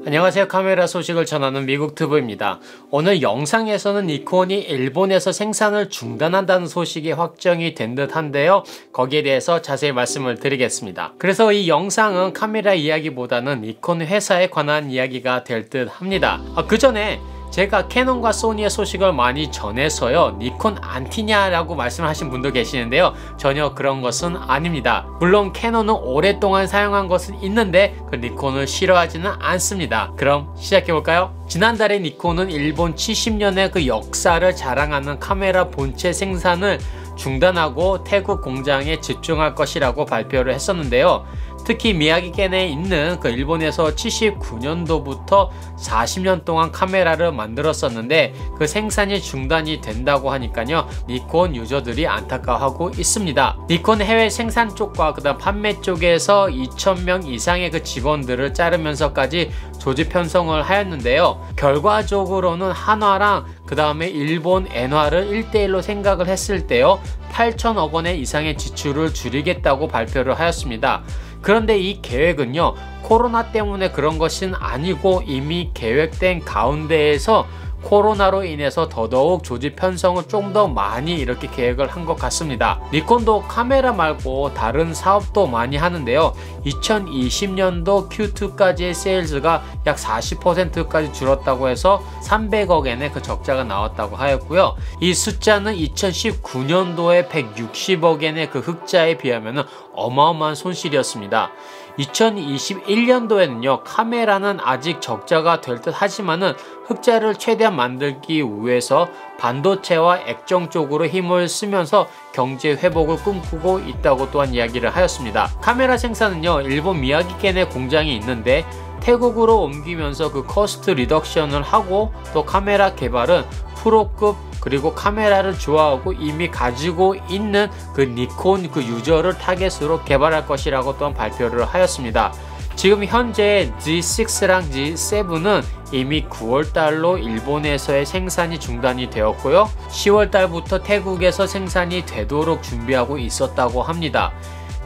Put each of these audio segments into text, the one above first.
안녕하세요. 카메라 소식을 전하는 미국튜브입니다. 오늘 영상에서는 니콘이 일본에서 생산을 중단한다는 소식이 확정이 된 듯 한데요. 거기에 대해서 자세히 말씀을 드리겠습니다. 그래서 이 영상은 카메라 이야기보다는 니콘 회사에 관한 이야기가 될 듯 합니다. 그 전에 제가 캐논과 소니의 소식을 많이 전해서요, 니콘 안티냐라고 말씀하신 분도 계시는데요, 전혀 그런 것은 아닙니다. 물론 캐논은 오랫동안 사용한 것은 있는데 그 니콘을 싫어하지는 않습니다. 그럼 시작해볼까요? 지난달에 니콘은 일본 70년의 그 역사를 자랑하는 카메라 본체 생산을 중단하고 태국 공장에 집중할 것이라고 발표를 했었는데요. 특히 미야기현에 있는 그 일본에서 79년도부터 40년 동안 카메라를 만들었었는데 그 생산이 중단이 된다고 하니까요, 니콘 유저들이 안타까워하고 있습니다. 니콘 해외 생산 쪽과 그다음 판매 쪽에서 2,000명 이상의 그 직원들을 자르면서까지 조직 편성을 하였는데요. 결과적으로는 한화랑 그 다음에 일본 엔화를 1대1로 생각을 했을 때요, 8천억 원의 이상의 지출을 줄이겠다고 발표를 하였습니다. 그런데 이 계획은요, 코로나 때문에 그런 것은 아니고 이미 계획된 가운데에서 코로나로 인해서 더더욱 조직 편성을 좀 더 많이 이렇게 계획을 한 것 같습니다. 니콘도 카메라 말고 다른 사업도 많이 하는데요. 2020년도 Q2까지의 세일즈가 약 40%까지 줄었다고 해서 300억엔의 그 적자가 나왔다고 하였고요. 이 숫자는 2019년도에 160억엔의 그 흑자에 비하면 어마어마한 손실이었습니다. 2021년도에는요, 카메라는 아직 적자가 될 듯 하지만은 흑자를 최대한 만들기 위해서 반도체와 액정 쪽으로 힘을 쓰면서 경제 회복을 꿈꾸고 있다고 또한 이야기를 하였습니다. 카메라 생산은요, 일본 미야기현에 공장이 있는데 태국으로 옮기면서 그 커스트 리덕션을 하고, 또 카메라 개발은 프로급 그리고 카메라를 좋아하고 이미 가지고 있는 그 니콘 그 유저를 타겟으로 개발할 것이라고 또한 발표를 하였습니다. 지금 현재 G6랑 G7은 이미 9월달로 일본에서의 생산이 중단이 되었고요, 10월달부터 태국에서 생산이 되도록 준비하고 있었다고 합니다.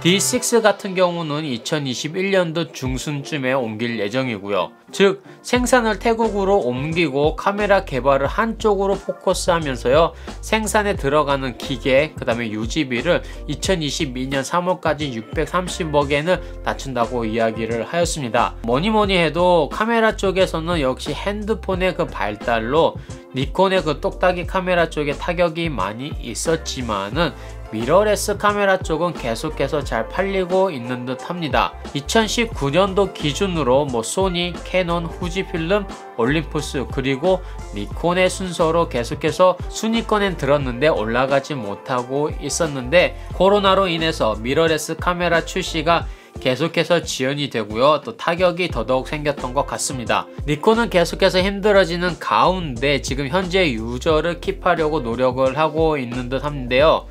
D6 같은 경우는 2021년도 중순쯤에 옮길 예정이고요. 즉 생산을 태국으로 옮기고 카메라 개발을 한쪽으로 포커스하면서요, 생산에 들어가는 기계 그 다음에 유지비를 2022년 3월까지 630억엔을 낮춘다고 이야기를 하였습니다. 뭐니뭐니 해도 카메라 쪽에서는 역시 핸드폰의 그 발달로 니콘의 그 똑딱이 카메라 쪽에 타격이 많이 있었지만은 미러레스 카메라 쪽은 계속해서 잘 팔리고 있는 듯 합니다. 2019년도 기준으로 소니, 캐논, 후지필름, 올림푸스 그리고 니콘의 순서로 계속해서 순위권엔 들었는데 올라가지 못하고 있었는데, 코로나로 인해서 미러레스 카메라 출시가 계속해서 지연이 되고요, 또 타격이 더더욱 생겼던 것 같습니다. 니콘은 계속해서 힘들어지는 가운데 지금 현재 유저를 킵하려고 노력을 하고 있는 듯 한데요,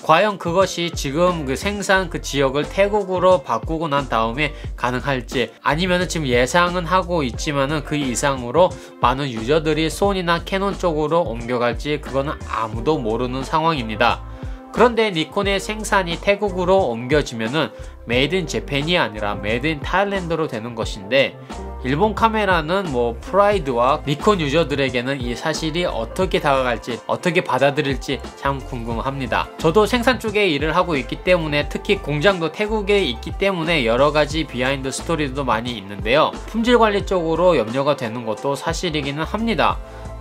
과연 그것이 지금 그 생산 그 지역을 태국으로 바꾸고 난 다음에 가능할지, 아니면 지금 예상은 하고 있지만은 그 이상으로 많은 유저들이 소니나 캐논 쪽으로 옮겨갈지 그거는 아무도 모르는 상황입니다. 그런데 니콘의 생산이 태국으로 옮겨지면은 메이드 인 재팬이 아니라 메이드 인 타일랜드로 되는 것인데, 일본 카메라는 프라이드와 니콘 유저들에게는 이 사실이 어떻게 다가갈지, 어떻게 받아들일지 참 궁금합니다. 저도 생산 쪽에 일을 하고 있기 때문에, 특히 공장도 태국에 있기 때문에 여러가지 비하인드 스토리도 많이 있는데요, 품질 관리 쪽으로 염려가 되는 것도 사실이기는 합니다.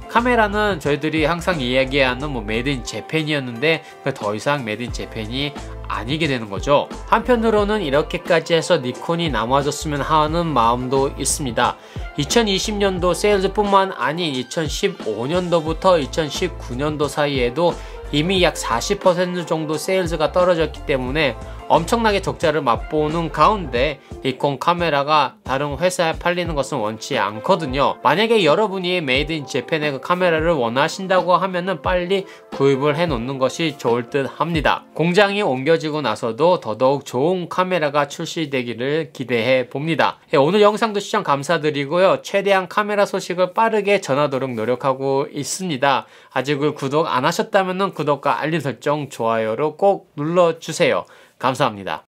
카메라는 저희들이 항상 이야기하는 메이드 인 재팬이었는데 더 이상 메이드 인 재팬이 아니게 되는 거죠. 한편으로는 이렇게까지 해서 니콘이 남아줬으면 하는 마음도 있습니다. 2020년도 세일즈뿐만 아닌 2015년도부터 2019년도 사이에도 이미 약 40% 정도 세일즈가 떨어졌기 때문에 엄청나게 적자를 맛보는 가운데 니콘 카메라가 다른 회사에 팔리는 것은 원치 않거든요. 만약에 여러분이 메이드 인 재팬의 그 카메라를 원하신다고 하면은 빨리 구입을 해 놓는 것이 좋을 듯 합니다. 공장이 옮겨지고 나서도 더더욱 좋은 카메라가 출시되기를 기대해 봅니다. 오늘 영상도 시청 감사드리고요, 최대한 카메라 소식을 빠르게 전하도록 노력하고 있습니다. 아직은 구독 안 하셨다면 구독과 알림 설정, 좋아요를 꼭 눌러주세요. 감사합니다.